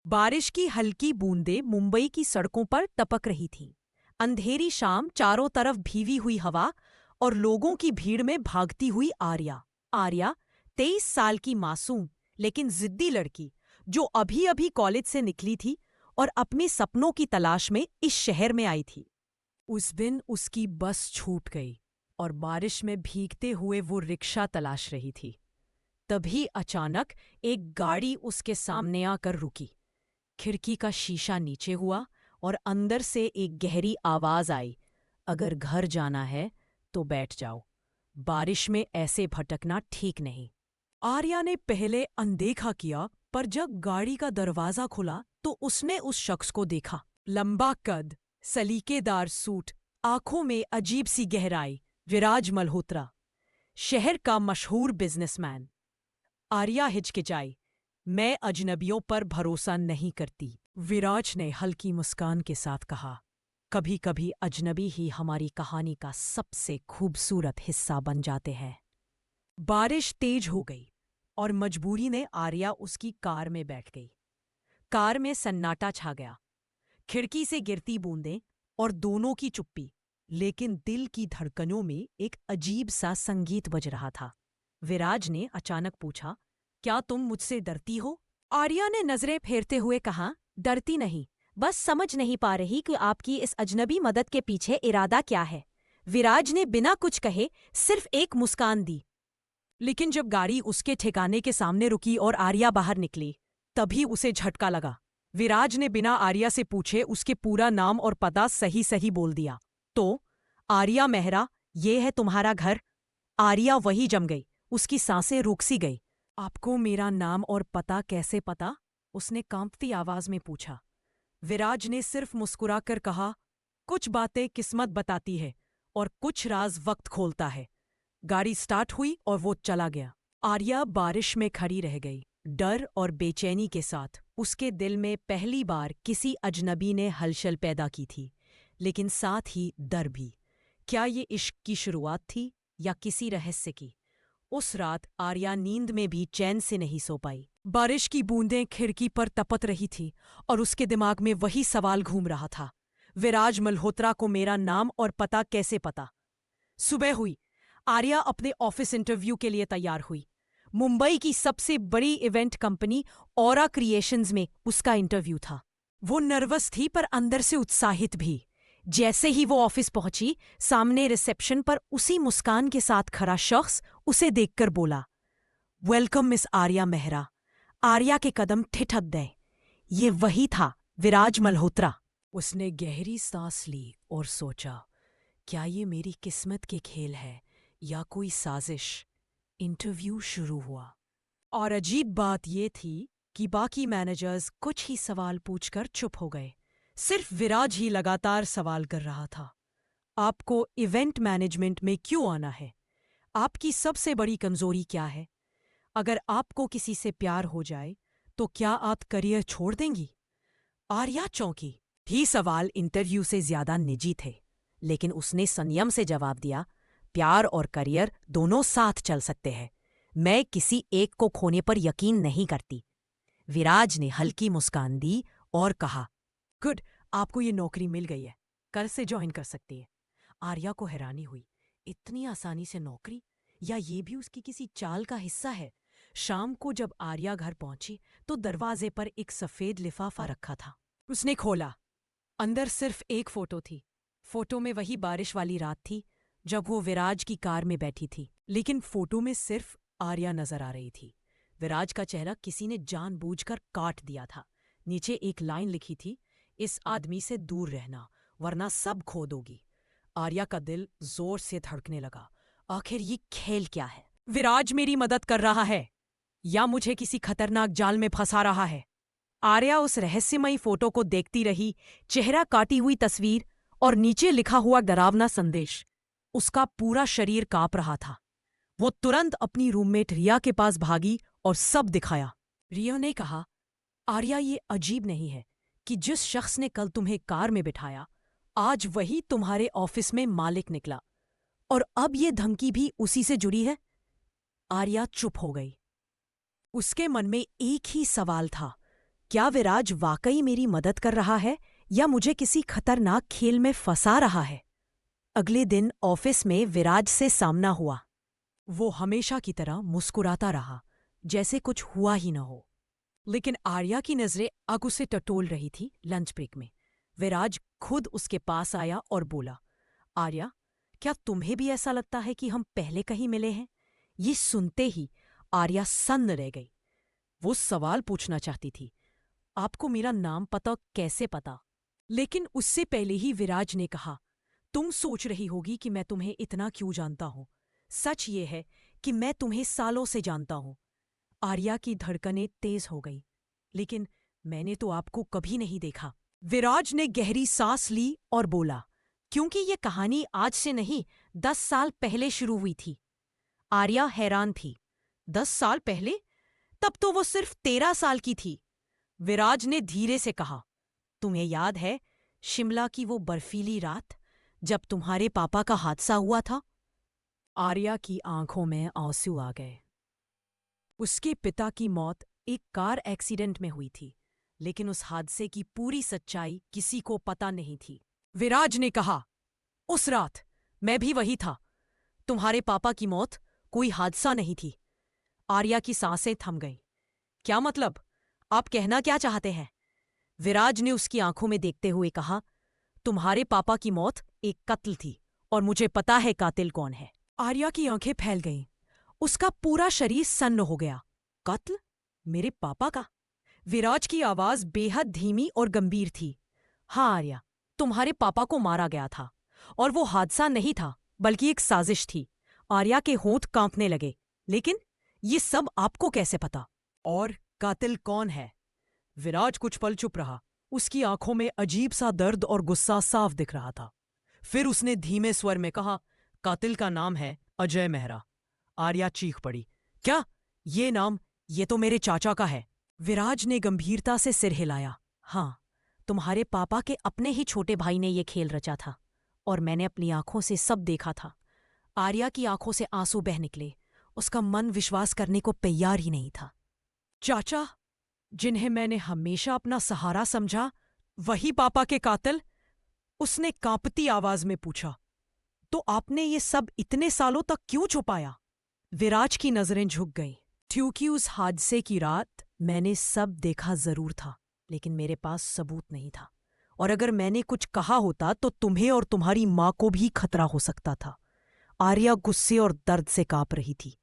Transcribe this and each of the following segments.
बारिश की हल्की बूंदें मुंबई की सड़कों पर टपक रही थीं। अंधेरी शाम, चारों तरफ भीगी हुई हवा और लोगों की भीड़ में भागती हुई आर्या। आर्या 23 साल की मासूम लेकिन जिद्दी लड़की, जो अभी अभी कॉलेज से निकली थी और अपने सपनों की तलाश में इस शहर में आई थी। उस दिन उसकी बस छूट गई और बारिश में भीगते हुए वो रिक्शा तलाश रही थी। तभी अचानक एक गाड़ी उसके सामने आकर रुकी। खिड़की का शीशा नीचे हुआ और अंदर से एक गहरी आवाज आई, अगर घर जाना है तो बैठ जाओ, बारिश में ऐसे भटकना ठीक नहीं। आर्या ने पहले अनदेखा किया, पर जब गाड़ी का दरवाजा खुला तो उसने उस शख्स को देखा। लंबा कद, सलीकेदार सूट, आंखों में अजीब सी गहराई, विराज मल्होत्रा, शहर का मशहूर बिजनेसमैन। आर्या हिचकिचाई। मैं अजनबियों पर भरोसा नहीं करती, विराज ने हल्की मुस्कान के साथ कहा। कभी कभी अजनबी ही हमारी कहानी का सबसे खूबसूरत हिस्सा बन जाते हैं। बारिश तेज हो गई और मजबूरी ने आर्या उसकी कार में बैठ गई। कार में सन्नाटा छा गया, खिड़की से गिरती बूंदें और दोनों की चुप्पी, लेकिन दिल की धड़कनों में एक अजीब सा संगीत बज रहा था। विराज ने अचानक पूछा, क्या तुम मुझसे डरती हो? आर्या ने नजरें फेरते हुए कहा, डरती नहीं, बस समझ नहीं पा रही कि आपकी इस अजनबी मदद के पीछे इरादा क्या है। विराज ने बिना कुछ कहे सिर्फ एक मुस्कान दी। लेकिन जब गाड़ी उसके ठिकाने के सामने रुकी और आर्या बाहर निकली, तभी उसे झटका लगा। विराज ने बिना आर्या से पूछे उसके पूरा नाम और पता सही सही बोल दिया। तो आर्या मेहरा, ये है तुम्हारा घर? आर्या वही जम गई, उसकी सांसें रुक सी गई। आपको मेरा नाम और पता कैसे पता? उसने कांपती आवाज में पूछा। विराज ने सिर्फ मुस्कुराकर कहा, कुछ बातें किस्मत बताती है और कुछ राज वक्त खोलता है। गाड़ी स्टार्ट हुई और वो चला गया। आर्या बारिश में खड़ी रह गई, डर और बेचैनी के साथ। उसके दिल में पहली बार किसी अजनबी ने हलचल पैदा की थी, लेकिन साथ ही डर भी। क्या ये इश्क की शुरुआत थी या किसी रहस्य की? उस रात आर्या नींद में भी चैन से नहीं सो पाई। बारिश की बूंदें खिड़की पर तपत रही थी और उसके दिमाग में वही सवाल घूम रहा था, विराज मल्होत्रा को मेरा नाम और पता कैसे पता? सुबह हुई। आर्या अपने ऑफिस इंटरव्यू के लिए तैयार हुई। मुंबई की सबसे बड़ी इवेंट कंपनी ऑरा क्रिएशंस में उसका इंटरव्यू था। वो नर्वस थी पर अंदर से उत्साहित भी। जैसे ही वो ऑफिस पहुंची, सामने रिसेप्शन पर उसी मुस्कान के साथ खड़ा शख्स उसे देखकर बोला, वेलकम मिस आर्या मेहरा। आर्या के कदम ठिठक गए। ये वही था, विराज मल्होत्रा। उसने गहरी सांस ली और सोचा, क्या ये मेरी किस्मत के खेल है या कोई साजिश? इंटरव्यू शुरू हुआ और अजीब बात ये थी कि बाकी मैनेजर्स कुछ ही सवाल पूछकर चुप हो गए। सिर्फ विराज ही लगातार सवाल कर रहा था। आपको इवेंट मैनेजमेंट में क्यों आना है? आपकी सबसे बड़ी कमजोरी क्या है? अगर आपको किसी से प्यार हो जाए तो क्या आप करियर छोड़ देंगी? आर्या चौंकी। भी सवाल इंटरव्यू से ज्यादा निजी थे, लेकिन उसने संयम से जवाब दिया, प्यार और करियर दोनों साथ चल सकते हैं। मैं किसी एक को खोने पर यकीन नहीं करती। विराज ने हल्की मुस्कान दी और कहा, गुड, आपको ये नौकरी मिल गई है, कल से ज्वाइन कर सकती है। आर्या को हैरानी हुई, इतनी आसानी से नौकरी? या ये भी उसकी किसी चाल का हिस्सा है? शाम को जब आर्या घर पहुंची तो दरवाजे पर एक सफेद लिफाफा रखा था। उसने खोला। अंदर सिर्फ एक फोटो थी। फोटो में वही बारिश वाली रात थी जब वो विराज की कार में बैठी थी, लेकिन फोटो में सिर्फ आर्या नजर आ रही थी। विराज का चेहरा किसी ने जानबूझकर काट दिया था। नीचे एक लाइन लिखी थी, इस आदमी से दूर रहना वरना सब खो दोगी। आर्या का दिल जोर से धड़कने लगा। आखिर ये खेल क्या है? विराज मेरी मदद कर रहा है या मुझे किसी खतरनाक जाल में फंसा रहा है? आर्या उस रहस्यमयी फोटो को देखती रही, चेहरा काटी हुई तस्वीर और नीचे लिखा हुआ डरावना संदेश। उसका पूरा शरीर कांप रहा था। वो तुरंत अपनी रूममेट रिया के पास भागी और सब दिखाया। रिया ने कहा, आर्या, ये अजीब नहीं है कि जिस शख्स ने कल तुम्हें कार में बिठाया, आज वही तुम्हारे ऑफिस में मालिक निकला, और अब ये धमकी भी उसी से जुड़ी है? आर्या चुप हो गई। उसके मन में एक ही सवाल था, क्या विराज वाकई मेरी मदद कर रहा है या मुझे किसी खतरनाक खेल में फंसा रहा है? अगले दिन ऑफिस में विराज से सामना हुआ। वो हमेशा की तरह मुस्कुराता रहा, जैसे कुछ हुआ ही न हो। लेकिन आर्या की नजरें अब उसे टटोल रही थी। लंच ब्रेक में विराज खुद उसके पास आया और बोला, आर्या, क्या तुम्हें भी ऐसा लगता है कि हम पहले कहीं मिले हैं? ये सुनते ही आर्या सन्न रह गई। वो सवाल पूछना चाहती थी, आपको मेरा नाम पता कैसे पता? लेकिन उससे पहले ही विराज ने कहा, तुम सोच रही होगी कि मैं तुम्हें इतना क्यों जानता हूं। सच ये है कि मैं तुम्हें सालों से जानता हूं। आर्या की धड़कनें तेज हो गई। लेकिन मैंने तो आपको कभी नहीं देखा। विराज ने गहरी सांस ली और बोला, क्योंकि ये कहानी आज से नहीं 10 साल पहले शुरू हुई थी। आर्या हैरान थी। 10 साल पहले? तब तो वो सिर्फ 13 साल की थी। विराज ने धीरे से कहा, तुम्हें याद है शिमला की वो बर्फीली रात जब तुम्हारे पापा का हादसा हुआ था? आर्या की आंखों में आंसू आ गए। उसके पिता की मौत एक कार एक्सीडेंट में हुई थी, लेकिन उस हादसे की पूरी सच्चाई किसी को पता नहीं थी। विराज ने कहा, उस रात मैं भी वही था। तुम्हारे पापा की मौत कोई हादसा नहीं थी। आर्या की सांसें थम गईं। क्या मतलब? आप कहना क्या चाहते हैं? विराज ने उसकी आंखों में देखते हुए कहा, तुम्हारे पापा की मौत एक कत्ल थी और मुझे पता है कातिल कौन है। आर्या की आंखें फैल गईं। उसका पूरा शरीर सन्न हो गया। कत्ल? मेरे पापा का? विराज की आवाज बेहद धीमी और गंभीर थी। हाँ आर्या, तुम्हारे पापा को मारा गया था और वो हादसा नहीं था बल्कि एक साजिश थी। आर्या के होंठ कांपने लगे। लेकिन ये सब आपको कैसे पता? और कातिल कौन है? विराज कुछ पल चुप रहा। उसकी आंखों में अजीब सा दर्द और गुस्सा साफ दिख रहा था। फिर उसने धीमे स्वर में कहा, कातिल का नाम है अजय मेहरा। आर्या चीख पड़ी, क्या? ये नाम? ये तो मेरे चाचा का है। विराज ने गंभीरता से सिर हिलाया। हाँ, तुम्हारे पापा के अपने ही छोटे भाई ने ये खेल रचा था और मैंने अपनी आंखों से सब देखा था। आर्या की आंखों से आंसू बह निकले। उसका मन विश्वास करने को तैयार ही नहीं था। चाचा, जिन्हें मैंने हमेशा अपना सहारा समझा, वही पापा के कातिल? उसने कांपती आवाज में पूछा। तो आपने ये सब इतने सालों तक क्यों छुपाया? विराज की नजरें झुक गईं, क्योंकि उस हादसे की रात मैंने सब देखा जरूर था, लेकिन मेरे पास सबूत नहीं था। और अगर मैंने कुछ कहा होता तो तुम्हें और तुम्हारी मां को भी खतरा हो सकता था। आर्या गुस्से और दर्द से कांप रही थी।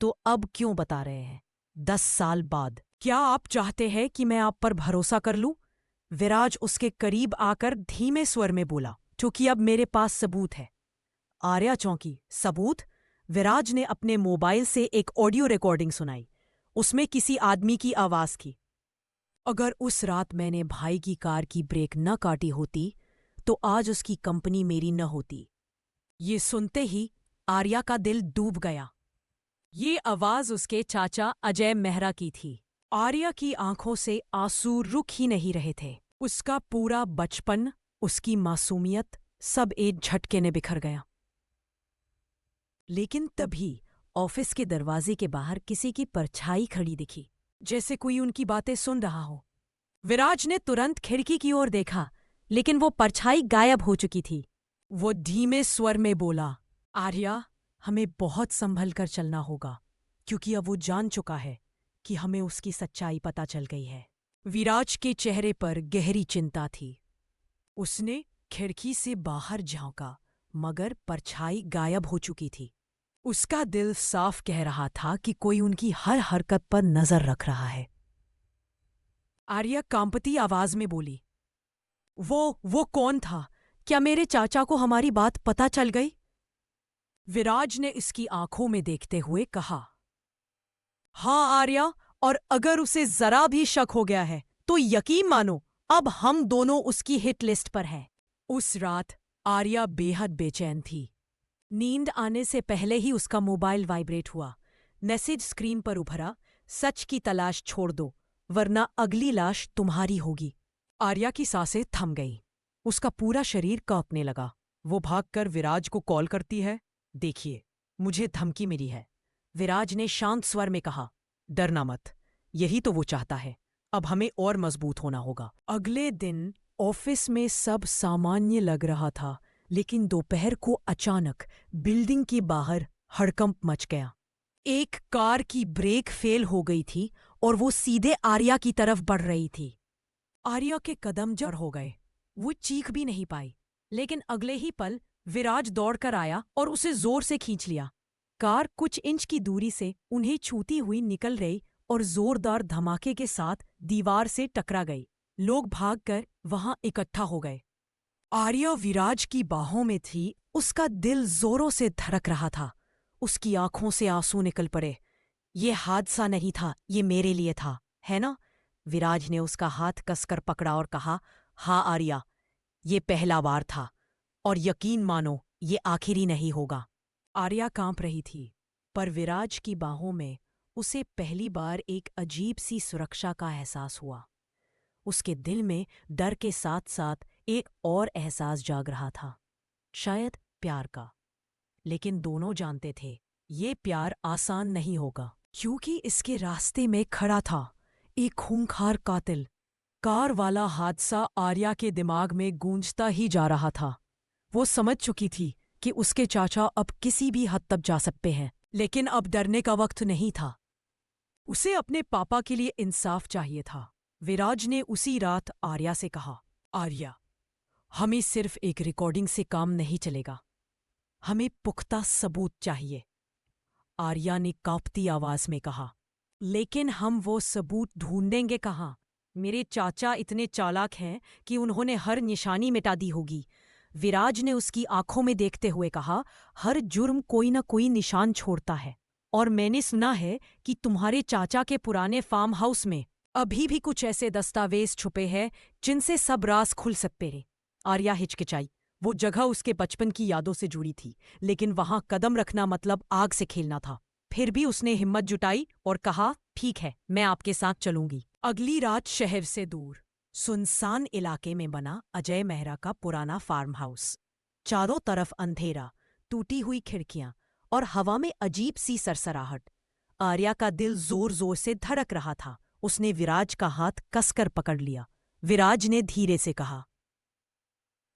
तो अब क्यों बता रहे हैं? 10 साल बाद क्या आप चाहते हैं कि मैं आप पर भरोसा कर लूं? विराज उसके करीब आकर धीमे स्वर में बोला, क्योंकि अब मेरे पास सबूत है। आर्या चौंकी। सबूत? विराज ने अपने मोबाइल से एक ऑडियो रिकॉर्डिंग सुनाई। उसमें किसी आदमी की आवाज थी। अगर उस रात मैंने भाई की कार की ब्रेक न काटी होती तो आज उसकी कंपनी मेरी न होती। ये सुनते ही आर्या का दिल डूब गया। ये आवाज उसके चाचा अजय मेहरा की थी। आर्या की आंखों से आंसू रुक ही नहीं रहे थे। उसका पूरा बचपन, उसकी मासूमियत, सब एक झटके ने बिखर गया। लेकिन तभी ऑफिस के दरवाजे के बाहर किसी की परछाई खड़ी दिखी, जैसे कोई उनकी बातें सुन रहा हो। विराज ने तुरंत खिड़की की ओर देखा, लेकिन वो परछाई गायब हो चुकी थी। वो धीमे स्वर में बोला, आर्या, हमें बहुत संभल कर चलना होगा, क्योंकि अब वो जान चुका है कि हमें उसकी सच्चाई पता चल गई है। विराज के चेहरे पर गहरी चिंता थी। उसने खिड़की से बाहर झांका, मगर परछाई गायब हो चुकी थी। उसका दिल साफ कह रहा था कि कोई उनकी हर हरकत पर नजर रख रहा है। आर्या कांपती आवाज में बोली, वो कौन था? क्या मेरे चाचा को हमारी बात पता चल गई? विराज ने इसकी आंखों में देखते हुए कहा, हाँ आर्या, और अगर उसे जरा भी शक हो गया है तो यकीन मानो अब हम दोनों उसकी हिट लिस्ट पर हैं। उस रात आर्या बेहद बेचैन थी। नींद आने से पहले ही उसका मोबाइल वाइब्रेट हुआ। मैसेज स्क्रीन पर उभरा, सच की तलाश छोड़ दो वरना अगली लाश तुम्हारी होगी। आर्या की सांसें थम गईं। उसका पूरा शरीर कांपने लगा। वो भागकर विराज को कॉल करती है। देखिए, मुझे धमकी मिली है। विराज ने शांत स्वर में कहा, डरना मत, यही तो वो चाहता है। अब हमें और मजबूत होना होगा। अगले दिन ऑफिस में सब सामान्य लग रहा था, लेकिन दोपहर को अचानक बिल्डिंग के बाहर हड़कंप मच गया। एक कार की ब्रेक फेल हो गई थी और वो सीधे आर्या की तरफ बढ़ रही थी। आर्या के कदम जड़ हो गए। वो चीख भी नहीं पाई, लेकिन अगले ही पल विराज दौड़कर आया और उसे जोर से खींच लिया। कार कुछ इंच की दूरी से उन्हें छूती हुई निकल रही और जोरदार धमाके के साथ दीवार से टकरा गई। लोग भागकर वहां इकट्ठा हो गए। आर्या विराज की बाहों में थी, उसका दिल जोरों से धड़क रहा था। उसकी आंखों से आंसू निकल पड़े। ये हादसा नहीं था, ये मेरे लिए था, है ना? विराज ने उसका हाथ कसकर पकड़ा और कहा, हाँ आर्या, ये पहला बार था और यकीन मानो ये आखिरी नहीं होगा। आर्या कांप रही थी, पर विराज की बाहों में उसे पहली बार एक अजीब सी सुरक्षा का एहसास हुआ। उसके दिल में डर के साथ साथ एक और एहसास जाग रहा था, शायद प्यार का। लेकिन दोनों जानते थे ये प्यार आसान नहीं होगा, क्योंकि इसके रास्ते में खड़ा था एक खूंखार कातिल। कार वाला हादसा आर्या के दिमाग में गूंजता ही जा रहा था। वो समझ चुकी थी कि उसके चाचा अब किसी भी हद तक जा सकते हैं, लेकिन अब डरने का वक्त नहीं था। उसे अपने पापा के लिए इंसाफ चाहिए था। विराज ने उसी रात आर्या से कहा, आर्या, हमें सिर्फ एक रिकॉर्डिंग से काम नहीं चलेगा, हमें पुख्ता सबूत चाहिए। आर्या ने कांपती आवाज में कहा, लेकिन हम वो सबूत ढूंढेंगे कहाँ? मेरे चाचा इतने चालाक हैं कि उन्होंने हर निशानी मिटा दी होगी। विराज ने उसकी आंखों में देखते हुए कहा, हर जुर्म कोई न कोई निशान छोड़ता है, और मैंने सुना है कि तुम्हारे चाचा के पुराने फार्म हाउस में अभी भी कुछ ऐसे दस्तावेज छुपे हैं जिनसे सब राज खुल सकते हैं। आर्या हिचकिचाई। वो जगह उसके बचपन की यादों से जुड़ी थी, लेकिन वहां कदम रखना मतलब आग से खेलना था। फिर भी उसने हिम्मत जुटाई और कहा, ठीक है, मैं आपके साथ चलूंगी। अगली रात शहर से दूर सुनसान इलाके में बना अजय मेहरा का पुराना फार्म हाउस। चारों तरफ अंधेरा, टूटी हुई खिड़कियां और हवा में अजीब सी सरसराहट। आर्या का दिल जोर जोर से धड़क रहा था। उसने विराज का हाथ कसकर पकड़ लिया। विराज ने धीरे से कहा,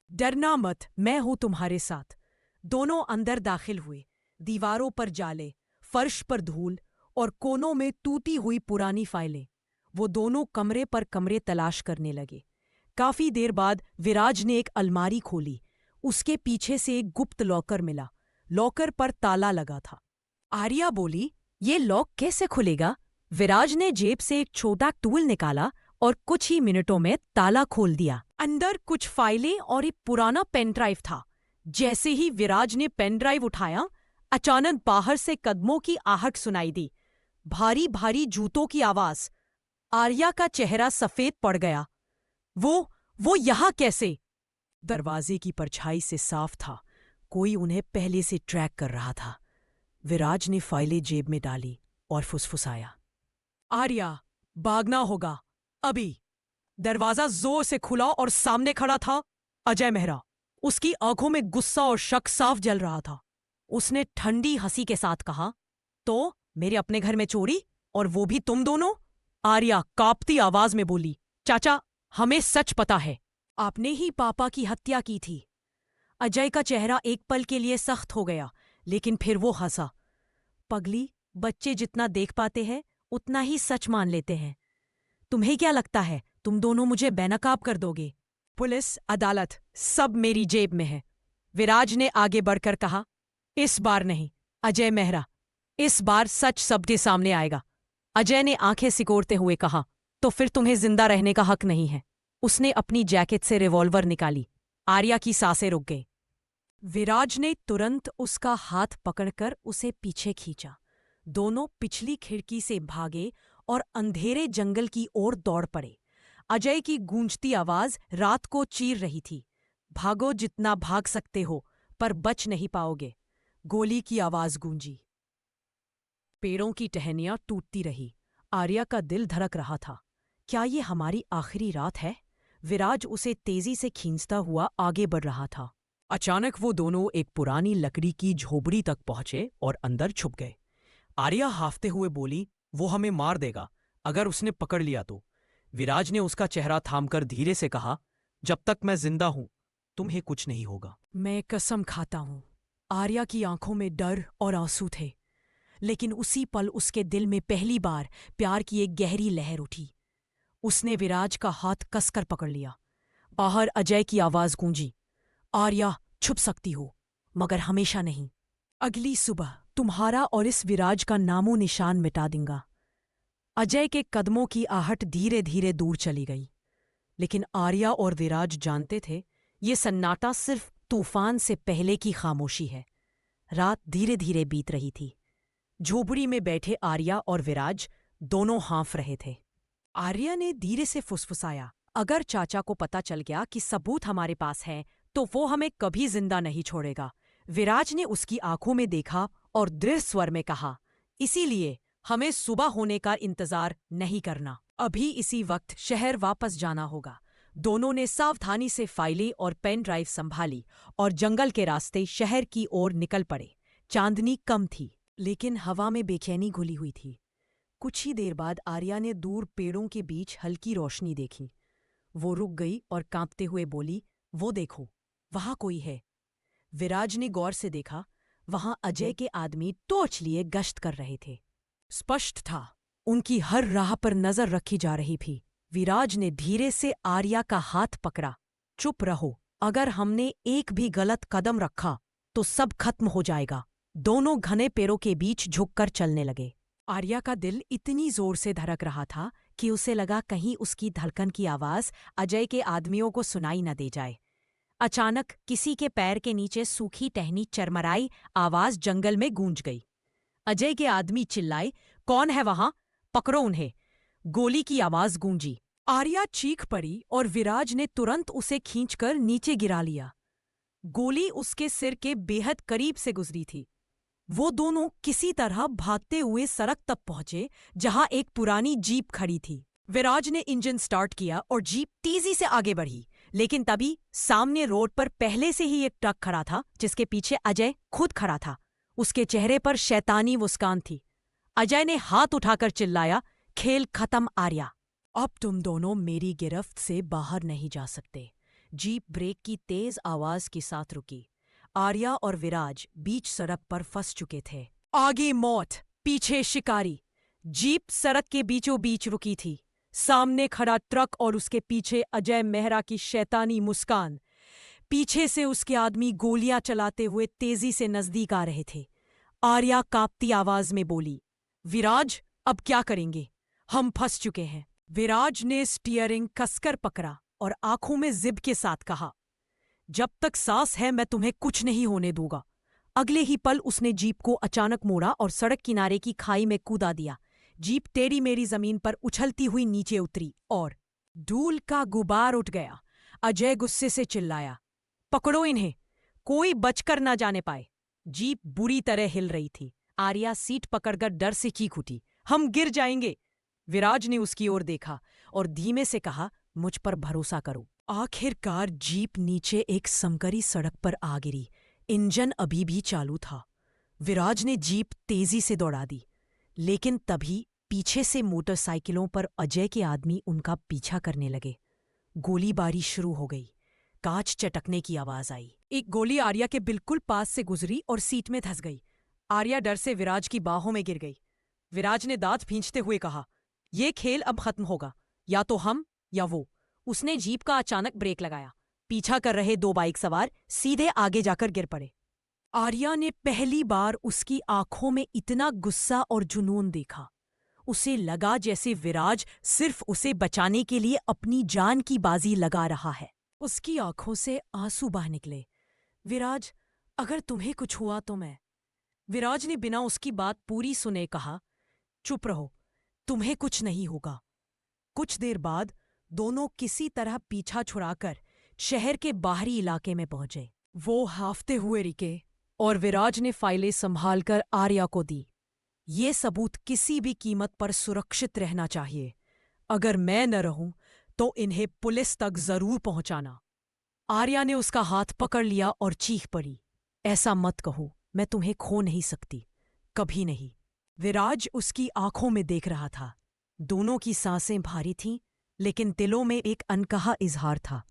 डरना मत, मैं हूं तुम्हारे साथ। दोनों अंदर दाखिल हुए। दीवारों पर जाले, फर्श पर धूल और कोनों में टूटी हुई पुरानी फाइलें। वो दोनों कमरे पर कमरे तलाश करने लगे। काफी देर बाद विराज ने एक अलमारी खोली। उसके पीछे से एक गुप्त लॉकर मिला। लॉकर पर ताला लगा था। आर्या बोली, ये लॉक कैसे खुलेगा? विराज ने जेब से एक छोटा टूल निकाला और कुछ ही मिनटों में ताला खोल दिया। अंदर कुछ फाइलें और एक पुराना पेन ड्राइव था। जैसे ही विराज ने पेन ड्राइव उठाया, अचानक बाहर से कदमों की आहट सुनाई दी। भारी भारी जूतों की आवाज। आर्या का चेहरा सफेद पड़ गया। वो यहां कैसे? दरवाजे की परछाई से साफ था, कोई उन्हें पहले से ट्रैक कर रहा था। विराज ने फाइलें जेब में डाली और फुसफुसाया, आर्या, भागना होगा अभी। दरवाजा जोर से खुला और सामने खड़ा था अजय मेहरा। उसकी आंखों में गुस्सा और शक साफ जल रहा था। उसने ठंडी हंसी के साथ कहा, तो मेरे अपने घर में चोरी, और वो भी तुम दोनों? आर्या कांपती आवाज में बोली, चाचा, हमें सच पता है, आपने ही पापा की हत्या की थी। अजय का चेहरा एक पल के लिए सख्त हो गया, लेकिन फिर वो हंसा। पगली, बच्चे जितना देख पाते हैं उतना ही सच मान लेते हैं। तुम्हें क्या लगता है तुम दोनों मुझे बेनकाब कर दोगे? पुलिस, अदालत, सब मेरी जेब में है। विराज ने आगे बढ़कर कहा, इस बार नहीं अजय मेहरा, इस बार सच सबके सामने आएगा। अजय ने आंखें सिकोड़ते हुए कहा, तो फिर तुम्हें जिंदा रहने का हक नहीं है। उसने अपनी जैकेट से रिवॉल्वर निकाली। आर्या की सांसें रुक गई। विराज ने तुरंत उसका हाथ पकड़कर उसे पीछे खींचा। दोनों पिछली खिड़की से भागे और अंधेरे जंगल की ओर दौड़ पड़े। अजय की गूंजती आवाज रात को चीर रही थी, भागो जितना भाग सकते हो, पर बच नहीं पाओगे। गोली की आवाज गूंजी। पेड़ों की टहनियां टूटती रही। आर्या का दिल धड़क रहा था। क्या ये हमारी आखिरी रात है? विराज उसे तेजी से खींचता हुआ आगे बढ़ रहा था। अचानक वो दोनों एक पुरानी लकड़ी की झोपड़ी तक पहुंचे और अंदर छुप गए। आर्या हाफते हुए बोली, वो हमें मार देगा अगर उसने पकड़ लिया तो। विराज ने उसका चेहरा थामकर धीरे से कहा, जब तक मैं जिंदा हूं तुम्हें कुछ नहीं होगा। मैं कसम खाता हूं। आर्या की आंखों में डर और आंसू थे, लेकिन उसी पल उसके दिल में पहली बार प्यार की एक गहरी लहर उठी। उसने विराज का हाथ कसकर पकड़ लिया। बाहर अजय की आवाज गूंजी, आर्या छुप सकती हो, मगर हमेशा नहीं। अगली सुबह तुम्हारा और इस विराज का नामो निशान मिटा दूंगा। अजय के कदमों की आहट धीरे धीरे दूर चली गई, लेकिन आर्या और विराज जानते थे ये सन्नाटा सिर्फ तूफान से पहले की खामोशी है। रात धीरे धीरे बीत रही थी। झोपड़ी में बैठे आर्या और विराज दोनों हाँफ रहे थे। आर्या ने धीरे से फुसफुसाया, अगर चाचा को पता चल गया कि सबूत हमारे पास है तो वो हमें कभी जिंदा नहीं छोड़ेगा। विराज ने उसकी आंखों में देखा और दृढ़ स्वर में कहा, इसीलिए हमें सुबह होने का इंतजार नहीं करना। अभी इसी वक्त शहर वापस जाना होगा। दोनों ने सावधानी से फाइलें और पेन ड्राइव संभाली और जंगल के रास्ते शहर की ओर निकल पड़े। चांदनी कम थी, लेकिन हवा में बेचैनी घुली हुई थी। कुछ ही देर बाद आर्या ने दूर पेड़ों के बीच हल्की रोशनी देखी। वो रुक गई और कांपते हुए बोली, वो देखो, वहां कोई है। विराज ने गौर से देखा। वहां अजय के आदमी टॉर्च लिए गश्त कर रहे थे। स्पष्ट था, उनकी हर राह पर नजर रखी जा रही थी। विराज ने धीरे से आर्या का हाथ पकड़ा। चुप रहो, अगर हमने एक भी गलत कदम रखा तो सब खत्म हो जाएगा। दोनों घने पेड़ों के बीच झुककर चलने लगे। आर्या का दिल इतनी जोर से धड़क रहा था कि उसे लगा कहीं उसकी धड़कन की आवाज अजय के आदमियों को सुनाई न दे जाए। अचानक किसी के पैर के नीचे सूखी टहनी चरमराई आवाज जंगल में गूंज गई। अजय के आदमी चिल्लाए, कौन है वहां? पकड़ो उन्हें। गोली की आवाज गूंजी। आर्या चीख पड़ी और विराज ने तुरंत उसे खींचकर नीचे गिरा लिया। गोली उसके सिर के बेहद करीब से गुजरी थी। वो दोनों किसी तरह भागते हुए सड़क तक पहुंचे जहां एक पुरानी जीप खड़ी थी। विराज ने इंजन स्टार्ट किया और जीप तेजी से आगे बढ़ी, लेकिन तभी सामने रोड पर पहले से ही एक ट्रक खड़ा था जिसके पीछे अजय खुद खड़ा था। उसके चेहरे पर शैतानी मुस्कान थी। अजय ने हाथ उठाकर चिल्लाया, खेल खत्म आर्या, अब तुम दोनों मेरी गिरफ्त से बाहर नहीं जा सकते। जीप ब्रेक की तेज आवाज के साथ रुकी। आर्या और विराज बीच सड़क पर फंस चुके थे। आगे मौत, पीछे शिकारी। जीप सड़क के बीचों बीच रुकी थी। सामने खड़ा ट्रक और उसके पीछे अजय मेहरा की शैतानी मुस्कान। पीछे से उसके आदमी गोलियां चलाते हुए तेजी से नजदीक आ रहे थे। आर्या कांपती आवाज में बोली, विराज, अब क्या करेंगे? हम फंस चुके हैं। विराज ने स्टीयरिंग कसकर पकड़ा और आंखों में जिद के साथ कहा, जब तक सांस है मैं तुम्हें कुछ नहीं होने दूंगा। अगले ही पल उसने जीप को अचानक मोड़ा और सड़क किनारे की खाई में कूदा दिया। जीप टेढ़ी मेढ़ी जमीन पर उछलती हुई नीचे उतरी और धूल का गुबार उठ गया। अजय गुस्से से चिल्लाया, पकड़ो इन्हें, कोई बचकर ना जाने पाए। जीप बुरी तरह हिल रही थी। आर्या सीट पकड़कर डर से चीख उठी, हम गिर जाएंगे। विराज ने उसकी ओर देखा और धीमे से कहा, मुझ पर भरोसा करो। आखिरकार जीप नीचे एक संकरी सड़क पर आ गिरी। इंजन अभी भी चालू था। विराज ने जीप तेजी से दौड़ा दी, लेकिन तभी पीछे से मोटरसाइकिलों पर अजय के आदमी उनका पीछा करने लगे। गोलीबारी शुरू हो गई। कांच चटकने की आवाज आई। एक गोली आर्या के बिल्कुल पास से गुजरी और सीट में धंस गई। आर्या डर से विराज की बाहों में गिर गई। विराज ने दांत भींचते हुए कहा, यह खेल अब खत्म होगा, या तो हम या वो। उसने जीप का अचानक ब्रेक लगाया। पीछा कर रहे दो बाइक सवार सीधे आगे जाकर गिर पड़े। आर्या ने पहली बार उसकी आंखों में इतना गुस्सा और जुनून देखा। उसे लगा जैसे विराज सिर्फ उसे बचाने के लिए अपनी जान की बाजी लगा रहा है। उसकी आंखों से आंसू बह निकले। विराज, अगर तुम्हें कुछ हुआ तो मैं। विराज ने बिना उसकी बात पूरी सुने कहा, चुप रहो, तुम्हें कुछ नहीं होगा। कुछ देर बाद दोनों किसी तरह पीछा छुड़ाकर शहर के बाहरी इलाके में पहुंचे। वो हाफते हुए रुके और विराज ने फाइलें संभालकर आर्या को दी। ये सबूत किसी भी कीमत पर सुरक्षित रहना चाहिए। अगर मैं न रहूं तो इन्हें पुलिस तक जरूर पहुंचाना। आर्या ने उसका हाथ पकड़ लिया और चीख पड़ी, ऐसा मत कहो, मैं तुम्हें खो नहीं सकती, कभी नहीं। विराज उसकी आंखों में देख रहा था। दोनों की सांसें भारी थीं, लेकिन दिलों में एक अनकहा इजहार था।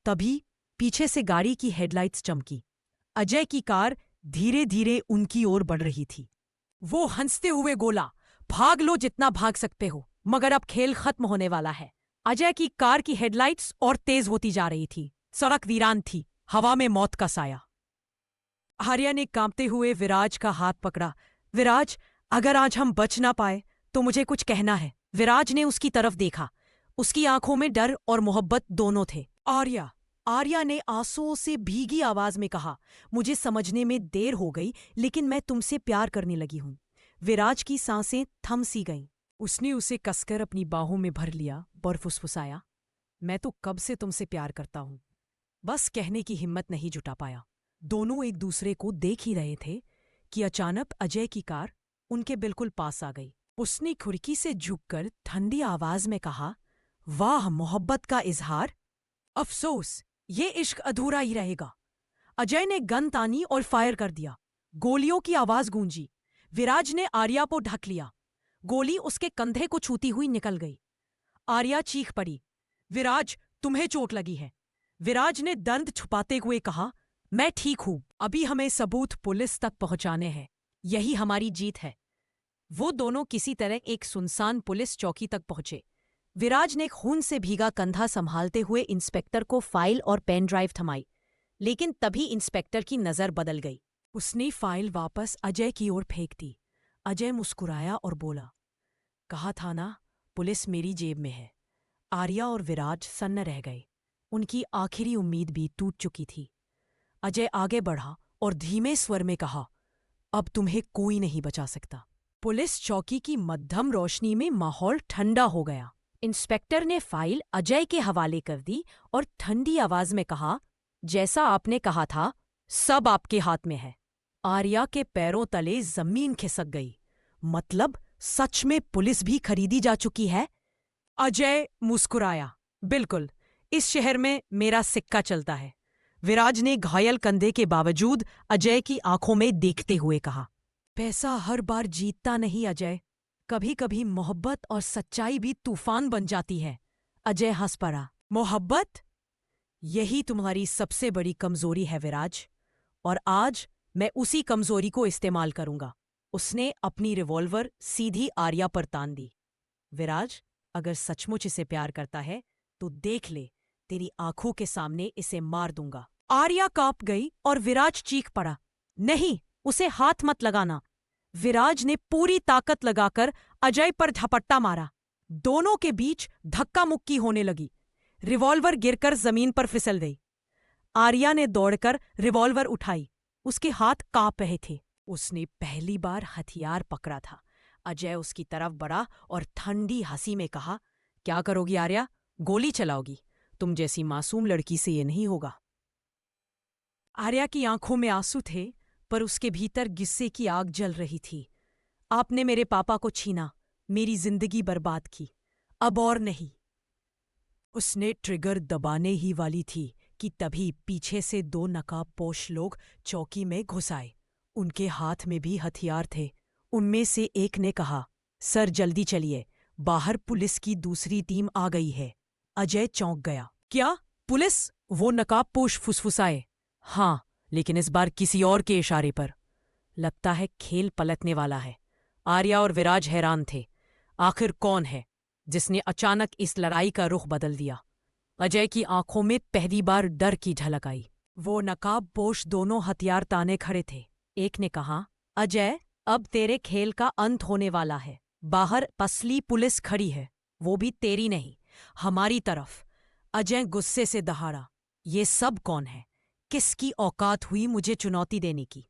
तभी पीछे से गाड़ी की हेडलाइट्स चमकी। अजय की कार धीरे धीरे उनकी ओर बढ़ रही थी। वो हंसते हुए बोला, भाग लो जितना भाग सकते हो, मगर अब खेल खत्म होने वाला है। अजय की कार की हेडलाइट्स और तेज होती जा रही थी। सड़क वीरान थी, हवा में मौत का साया। आर्या ने कांपते हुए विराज का हाथ पकड़ा। विराज, अगर आज हम बच ना पाए तो मुझे कुछ कहना है। विराज ने उसकी तरफ देखा। उसकी आंखों में डर और मोहब्बत दोनों थे। आर्या ने आंसुओं से भीगी आवाज में कहा, मुझे समझने में देर हो गई, लेकिन मैं तुमसे प्यार करने लगी हूं। विराज की सांसें थम सी गईं। उसने उसे कसकर अपनी बाहों में भर लिया और फुसफुसाया, मैं तो कब से तुमसे प्यार करता हूं, बस कहने की हिम्मत नहीं जुटा पाया। दोनों एक दूसरे को देख ही रहे थे कि अचानक अजय की कार उनके बिल्कुल पास आ गई। उसने खिड़की से झुककर ठंडी आवाज में कहा, वाह, मोहब्बत का इजहार। अफसोस, ये इश्क अधूरा ही रहेगा। अजय ने गन तानी और फायर कर दिया। गोलियों की आवाज गूंजी। विराज ने आर्या को ढक लिया। गोली उसके कंधे को छूती हुई निकल गई। आर्या चीख पड़ी, विराज, तुम्हें चोट लगी है। विराज ने दर्द छुपाते हुए कहा, मैं ठीक हूं, अभी हमें सबूत पुलिस तक पहुंचाने हैं, यही हमारी जीत है। वो दोनों किसी तरह एक सुनसान पुलिस चौकी तक पहुंचे। विराज ने खून से भीगा कंधा संभालते हुए इंस्पेक्टर को फाइल और पेन ड्राइव थमाई, लेकिन तभी इंस्पेक्टर की नजर बदल गई। उसने फाइल वापस अजय की ओर फेंक दी। अजय मुस्कुराया और बोला, कहा था ना, पुलिस मेरी जेब में है। आर्या और विराज सन्न रह गए। उनकी आखिरी उम्मीद भी टूट चुकी थी। अजय आगे बढ़ा और धीमे स्वर में कहा, अब तुम्हें कोई नहीं बचा सकता। पुलिस चौकी की मध्यम रोशनी में माहौल ठंडा हो गया। इंस्पेक्टर ने फाइल अजय के हवाले कर दी और ठंडी आवाज में कहा, जैसा आपने कहा था, सब आपके हाथ में है। आर्या के पैरों तले जमीन खिसक गई। मतलब सच में पुलिस भी खरीदी जा चुकी है? अजय मुस्कुराया, बिल्कुल, इस शहर में मेरा सिक्का चलता है। विराज ने घायल कंधे के बावजूद अजय की आंखों में देखते हुए कहा, पैसा हर बार जीतता नहीं अजय, कभी कभी मोहब्बत और सच्चाई भी तूफान बन जाती है। अजय हंस पड़ा, मोहब्बत? यही तुम्हारी सबसे बड़ी कमजोरी है विराज, और आज मैं उसी कमजोरी को इस्तेमाल करूंगा। उसने अपनी रिवॉल्वर सीधी आर्या पर तान दी। विराज, अगर सचमुच इसे प्यार करता है तो देख ले, तेरी आंखों के सामने इसे मार दूंगा। आर्या कांप गई और विराज चीख पड़ा, नहीं, उसे हाथ मत लगाना। विराज ने पूरी ताकत लगाकर अजय पर झपट्टा मारा। दोनों के बीच धक्का मुक्की होने लगी। रिवॉल्वर गिरकर जमीन पर फिसल गई। आर्या ने दौड़कर रिवॉल्वर उठाई। उसके हाथ कांप रहे थे। उसने पहली बार हथियार पकड़ा था। अजय उसकी तरफ बढ़ा और ठंडी हंसी में कहा, क्या करोगी आर्या? गोली चलाओगी? तुम जैसी मासूम लड़की से ये नहीं होगा। आर्या की आंखों में आंसू थे, पर उसके भीतर गुस्से की आग जल रही थी। आपने मेरे पापा को छीना, मेरी जिंदगी बर्बाद की, अब और नहीं। उसने ट्रिगर दबाने ही वाली थी कि तभी पीछे से दो नकाबपोश लोग चौकी में घुस आए। उनके हाथ में भी हथियार थे। उनमें से एक ने कहा, सर जल्दी चलिए, बाहर पुलिस की दूसरी टीम आ गई है। अजय चौंक गया। क्या पुलिस? वो नकाबपोश फुसफुसाए। हाँ, लेकिन इस बार किसी और के इशारे पर। लगता है खेल पलटने वाला है। आर्या और विराज हैरान थे। आखिर कौन है जिसने अचानक इस लड़ाई का रुख बदल दिया? अजय की आंखों में पहली बार डर की झलक आई। वो नकाबपोश दोनों हथियार ताने खड़े थे। एक ने कहा, अजय, अब तेरे खेल का अंत होने वाला है। बाहर असली पुलिस खड़ी है, वो भी तेरी नहीं, हमारी तरफ। अजय गुस्से से दहाड़ा, ये सब कौन है? किसकी औकात हुई मुझे चुनौती देने की?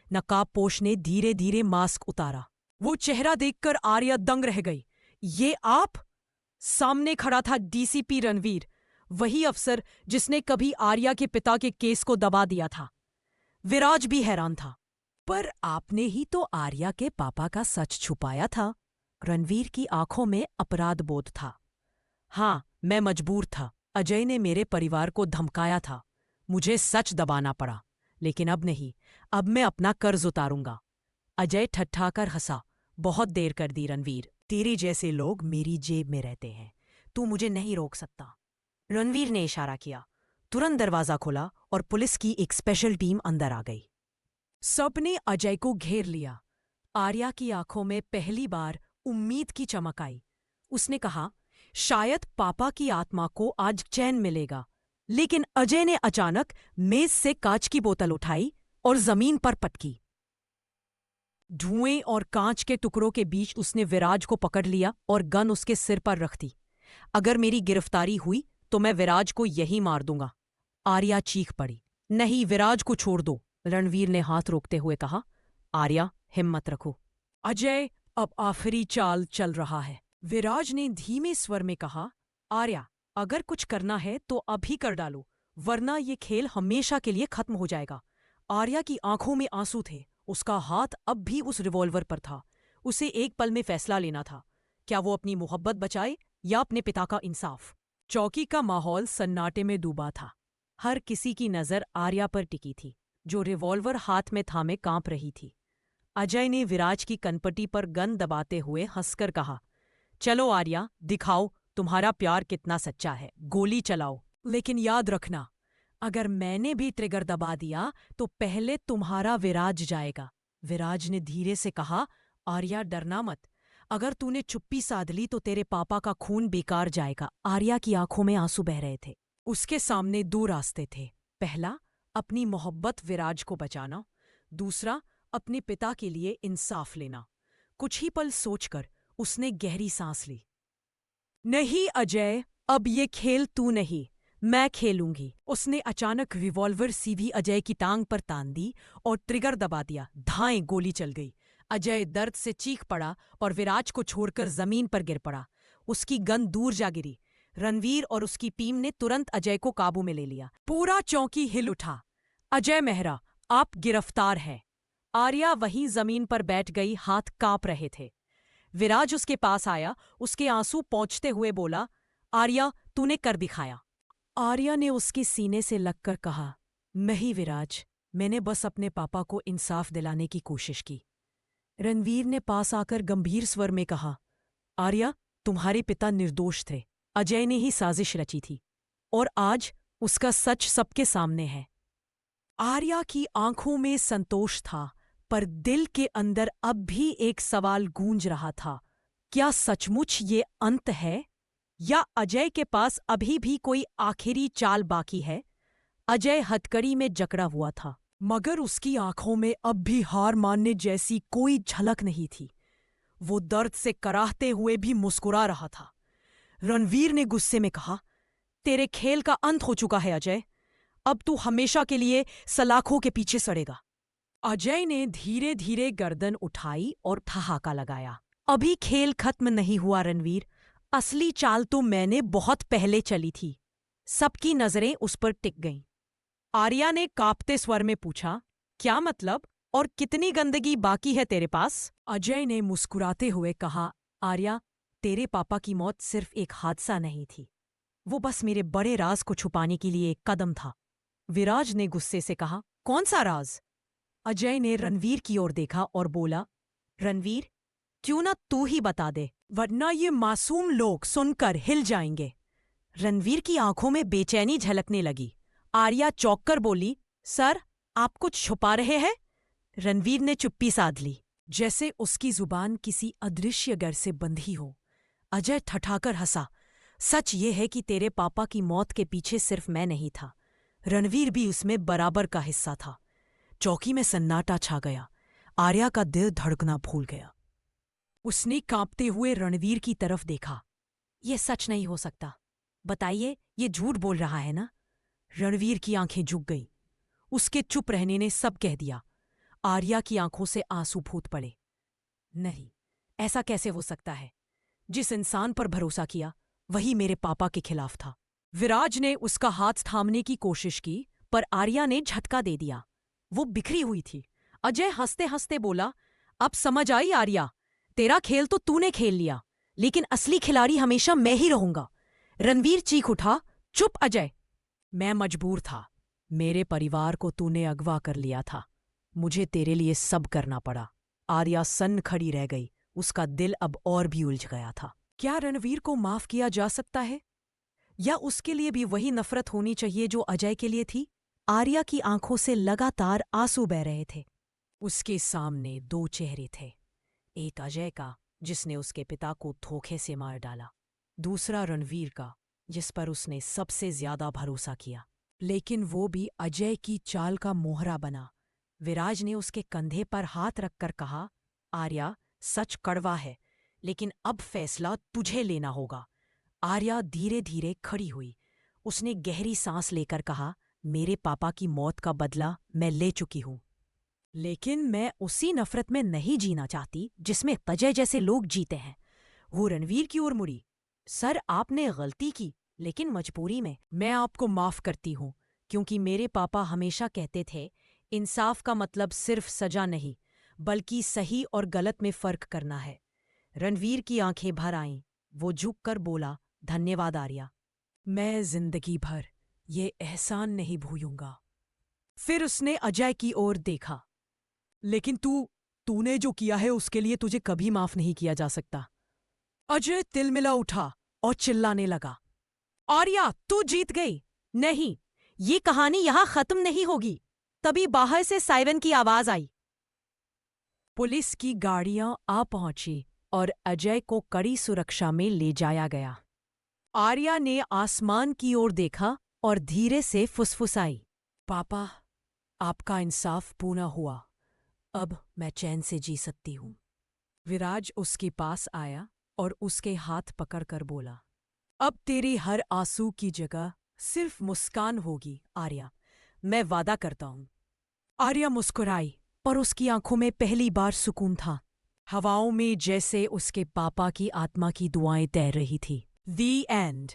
नकाबपोश ने धीरे धीरे मास्क उतारा। वो चेहरा देखकर आर्या दंग रह गई। ये आप? सामने खड़ा था डीसीपी रणवीर, वही अफसर जिसने कभी आर्या के पिता के केस को दबा दिया था। विराज भी हैरान था। पर आपने ही तो आर्या के पापा का सच छुपाया था। रणवीर की आंखों में अपराध बोध था। हाँ, मैं मजबूर था। अजय ने मेरे परिवार को धमकाया था, मुझे सच दबाना पड़ा, लेकिन अब नहीं, अब मैं अपना कर्ज उतारूंगा। अजय ठट्ठाकर हंसा, बहुत देर कर दी रणवीर, तेरे जैसे लोग मेरी जेब में रहते हैं। तू मुझे नहीं रोक सकता। रणवीर ने इशारा किया। तुरंत दरवाजा खुला और पुलिस की एक स्पेशल टीम अंदर आ गई। सबने अजय को घेर लिया। आर्या की आंखों में पहली बार उम्मीद की चमक आई। उसने कहा, शायद पापा की आत्मा को आज चैन मिलेगा। लेकिन अजय ने अचानक मेज से कांच की बोतल उठाई और जमीन पर पटकी। धुएं और कांच के टुकड़ों के बीच उसने विराज को पकड़ लिया और गन उसके सिर पर रख दी। अगर मेरी गिरफ्तारी हुई तो मैं विराज को यही मार दूंगा। आर्या चीख पड़ी। नहीं, विराज को छोड़ दो, रणवीर ने हाथ रोकते हुए कहा। आर्या, हिम्मत रखो। अजय, अब आखिरी चाल चल रहा है, विराज ने धीमे स्वर में कहा। आर्या, अगर कुछ करना है तो अभी कर डालो, वरना ये खेल हमेशा के लिए खत्म हो जाएगा। आर्या की आंखों में आंसू थे। उसका हाथ अब भी उस रिवॉल्वर पर था। उसे एक पल में फैसला लेना था। क्या वो अपनी मोहब्बत बचाए या अपने पिता का इंसाफ? चौकी का माहौल सन्नाटे में डूबा था। हर किसी की नजर आर्या पर टिकी थी, जो रिवॉल्वर हाथ में थामे कांप रही थी। अजय ने विराज की कनपटी पर गन दबाते हुए हंसकर कहा, चलो आर्या, दिखाओ तुम्हारा प्यार कितना सच्चा है, गोली चलाओ। लेकिन याद रखना, अगर मैंने भी ट्रिगर दबा दिया तो पहले तुम्हारा विराज जाएगा। विराज ने धीरे से कहा। आर्या, डरना मत। अगर तूने चुप्पी साध ली तो तेरे पापा का खून बेकार जाएगा। आर्या की आंखों में आंसू बह रहे थे। उसके सामने दो रास्ते थे। पहला, अपनी मोहब्बत विराज को बचाना। दूसरा, अपने पिता के लिए इंसाफ लेना। कुछ ही पल सोचकर उसने गहरी सांस ली। नहीं अजय, अब ये खेल तू नहीं, मैं खेलूंगी। उसने अचानक रिवॉल्वर सीधी अजय की टांग पर तान दी और ट्रिगर दबा दिया। धाएं गोली चल गई। अजय दर्द से चीख पड़ा और विराज को छोड़कर जमीन पर गिर पड़ा। उसकी गन दूर जा गिरी। रणवीर और उसकी टीम ने तुरंत अजय को काबू में ले लिया। पूरा चौकी हिल उठा। अजय मेहरा, आप गिरफ्तार हैं। आर्या वहीं जमीन पर बैठ गई, हाथ कांप रहे थे। विराज उसके पास आया, उसके आंसू पोंछते हुए बोला, आर्या, तूने कर दिखाया। आर्या ने उसके सीने से लगकर कहा, नहीं विराज, मैंने बस अपने पापा को इंसाफ दिलाने की कोशिश की। रणवीर ने पास आकर गंभीर स्वर में कहा, आर्या, तुम्हारे पिता निर्दोष थे। अजय ने ही साजिश रची थी और आज उसका सच सबके सामने है। आर्या की आंखों में संतोष था, पर दिल के अंदर अब भी एक सवाल गूंज रहा था। क्या सचमुच ये अंत है, या अजय के पास अभी भी कोई आखिरी चाल बाकी है? अजय हथकड़ी में जकड़ा हुआ था, मगर उसकी आंखों में अब भी हार मानने जैसी कोई झलक नहीं थी। वो दर्द से कराहते हुए भी मुस्कुरा रहा था। रणवीर ने गुस्से में कहा, तेरे खेल का अंत हो चुका है अजय। अब तू हमेशा के लिए सलाखों के पीछे सड़ेगा। अजय ने धीरे धीरे गर्दन उठाई और ठहाका लगाया। अभी खेल खत्म नहीं हुआ रणवीर। असली चाल तो मैंने बहुत पहले चली थी। सबकी नजरें उस पर टिक गईं। आर्या ने कांपते स्वर में पूछा, क्या मतलब, और कितनी गंदगी बाकी है तेरे पास? अजय ने मुस्कुराते हुए कहा, आर्या, तेरे पापा की मौत सिर्फ एक हादसा नहीं थी। वो बस मेरे बड़े राज को छुपाने के लिए एक कदम था। विराज ने गुस्से से कहा, कौन सा राज? अजय ने रणवीर की ओर देखा और बोला, रणवीर, क्यों ना तू ही बता दे, वरना ये मासूम लोग सुनकर हिल जाएंगे। रणवीर की आंखों में बेचैनी झलकने लगी। आर्या चौंककर बोली, सर, आप कुछ छुपा रहे हैं? रणवीर ने चुप्पी साध ली, जैसे उसकी जुबान किसी अदृश्य गर से बंधी हो। अजय ठठाकर हंसा, सच ये है कि तेरे पापा की मौत के पीछे सिर्फ मैं नहीं था, रणवीर भी उसमें बराबर का हिस्सा था। चौकी में सन्नाटा छा गया। आर्या का दिल धड़कना भूल गया। उसने कांपते हुए रणवीर की तरफ देखा। यह सच नहीं हो सकता, बताइए, ये झूठ बोल रहा है ना? रणवीर की आंखें झुक गईं। उसके चुप रहने ने सब कह दिया। आर्या की आंखों से आंसू फूट पड़े। नहीं, ऐसा कैसे हो सकता है? जिस इंसान पर भरोसा किया वही मेरे पापा के खिलाफ था। विराज ने उसका हाथ थामने की कोशिश की, पर आर्या ने झटका दे दिया। वो बिखरी हुई थी। अजय हंसते हंसते बोला, अब समझ आई आर्या, तेरा खेल तो तूने खेल लिया, लेकिन असली खिलाड़ी हमेशा मैं ही रहूंगा। रणवीर चीख उठा, चुप अजय, मैं मजबूर था। मेरे परिवार को तूने अगवा कर लिया था, मुझे तेरे लिए सब करना पड़ा। आर्या सन्न खड़ी रह गई। उसका दिल अब और भी उलझ गया था। क्या रणवीर को माफ किया जा सकता है, या उसके लिए भी वही नफरत होनी चाहिए जो अजय के लिए थी? आर्या की आंखों से लगातार आंसू बह रहे थे। उसके सामने दो चेहरे थे, एक अजय का जिसने उसके पिता को धोखे से मार डाला, दूसरा रणवीर का जिस पर उसने सबसे ज्यादा भरोसा किया। लेकिन वो भी अजय की चाल का मोहरा बना। विराज ने उसके कंधे पर हाथ रखकर कहा, आर्या, सच कड़वा है, लेकिन अब फैसला तुझे लेना होगा। आर्या धीरे धीरे खड़ी हुई। उसने गहरी सांस लेकर कहा, मेरे पापा की मौत का बदला मैं ले चुकी हूं, लेकिन मैं उसी नफरत में नहीं जीना चाहती जिसमें अजय जैसे लोग जीते हैं। वो रणवीर की ओर मुड़ी। सर, आपने गलती की, लेकिन मजबूरी में। मैं आपको माफ करती हूं, क्योंकि मेरे पापा हमेशा कहते थे, इंसाफ का मतलब सिर्फ सजा नहीं, बल्कि सही और गलत में फर्क करना है। रणवीर की आंखें भर आईं। वो झुककर बोला, धन्यवाद आर्या, मैं जिंदगी भर ये एहसान नहीं भूलूंगा। फिर उसने अजय की ओर देखा, लेकिन तूने जो किया है उसके लिए तुझे कभी माफ नहीं किया जा सकता। अजय तिलमिला उठा और चिल्लाने लगा, आर्या, तू जीत गई। नहीं, ये कहानी यहां खत्म नहीं होगी। तभी बाहर से सायरन की आवाज आई। पुलिस की गाड़ियां आ पहुंची और अजय को कड़ी सुरक्षा में ले जाया गया। आर्या ने आसमान की ओर देखा और धीरे से फुसफुसाई, पापा, आपका इंसाफ पूरा हुआ। अब मैं चैन से जी सकती हूं। विराज उसके पास आया और उसके हाथ पकड़कर बोला, अब तेरी हर आंसू की जगह सिर्फ मुस्कान होगी आर्या, मैं वादा करता हूं। आर्या मुस्कुराई, पर उसकी आंखों में पहली बार सुकून था। हवाओं में जैसे उसके पापा की आत्मा की दुआएं तैर रही थी। दी एंड।